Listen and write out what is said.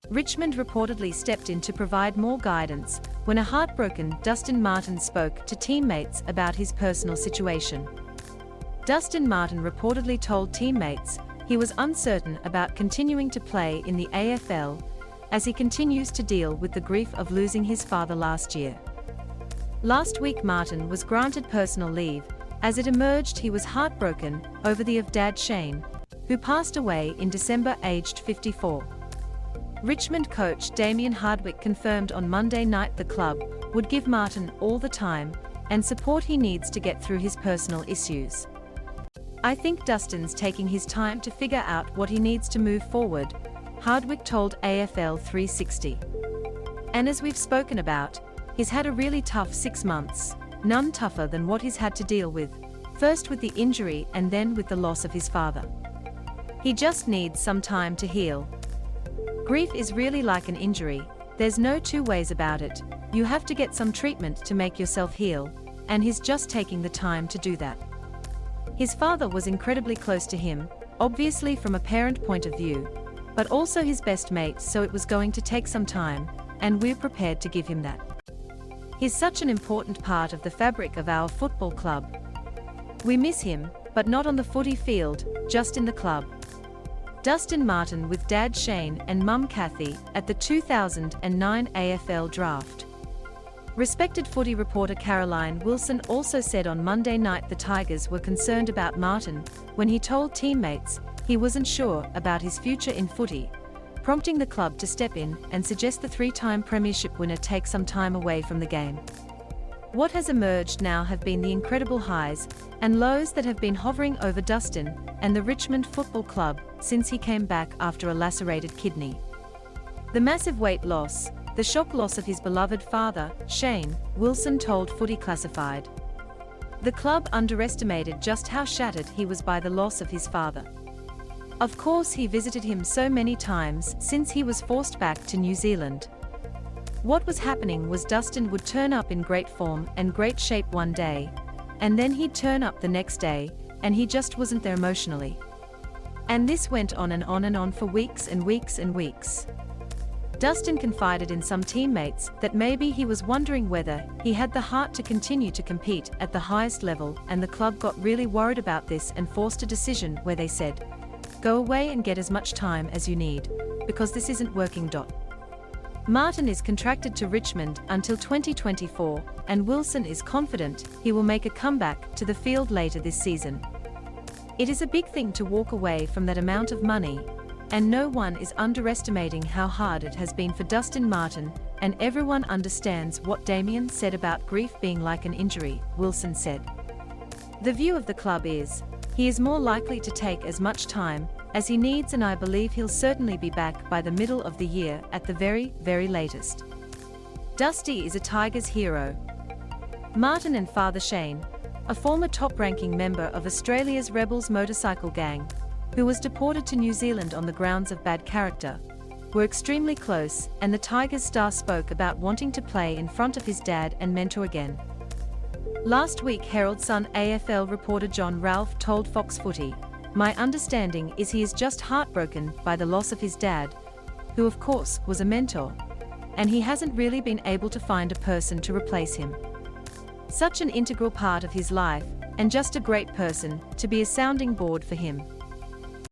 Richmond reportedly stepped in to provide more guidance when a heartbroken Dustin Martin spoke to teammates about his personal situation. Dustin Martin reportedly told teammates he was uncertain about continuing to play in the AFL as he continues to deal with the grief of losing his father last year. Last week Martin was granted personal leave as it emerged he was heartbroken over the of dad Shane, who passed away in December aged 54. Richmond coach Damien Hardwick confirmed on Monday night the club would give Martin all the time and support he needs to get through his personal issues. "I think Dustin's taking his time to figure out what he needs to move forward," Hardwick told AFL 360. "And as we've spoken about, he's had a really tough 6 months, none tougher than what he's had to deal with, first with the injury and then with the loss of his father. He just needs some time to heal. Grief is really like an injury, there's no two ways about it, you have to get some treatment to make yourself heal, and he's just taking the time to do that. His father was incredibly close to him, obviously from a parent point of view, but also his best mate, so it was going to take some time, and we're prepared to give him that. He's such an important part of the fabric of our football club. We miss him, but not on the footy field, just in the club." Dustin Martin with dad Shane and mum Kathy at the 2009 AFL draft. Respected footy reporter Caroline Wilson also said on Monday night the Tigers were concerned about Martin when he told teammates he wasn't sure about his future in footy, prompting the club to step in and suggest the 3-time premiership winner take some time away from the game. What has emerged now have been the incredible highs and lows that have been hovering over Dustin and the Richmond Football Club since he came back after a lacerated kidney. The massive weight loss, the shock loss of his beloved father, Shane, Wilson told Footy Classified. The club underestimated just how shattered he was by the loss of his father. Of course, he visited him so many times since he was forced back to New Zealand. What was happening was Dustin would turn up in great form and great shape one day, and then he'd turn up the next day, and he just wasn't there emotionally. And this went on and on and on for weeks and weeks and weeks. Dustin confided in some teammates that maybe he was wondering whether he had the heart to continue to compete at the highest level, and the club got really worried about this and forced a decision where they said, "Go away and get as much time as you need, because this isn't working." Martin is contracted to Richmond until 2024, and Wilson is confident he will make a comeback to the field later this season. It is a big thing to walk away from that amount of money, and no one is underestimating how hard it has been for Dustin Martin, and everyone understands what Damien said about grief being like an injury, Wilson said. "The view of the club is, he is more likely to take as much time as he needs, and I believe he'll certainly be back by the middle of the year at the very, very latest." Dusty is a Tigers hero. Martin and father Shane, a former top-ranking member of Australia's Rebels motorcycle gang, who was deported to New Zealand on the grounds of bad character, were extremely close, and the Tigers star spoke about wanting to play in front of his dad and mentor again. Last week, Herald Sun AFL reporter John Ralph told Fox Footy, "My understanding is he is just heartbroken by the loss of his dad, who of course was a mentor, and he hasn't really been able to find a person to replace him. Such an integral part of his life, and just a great person to be a sounding board for him."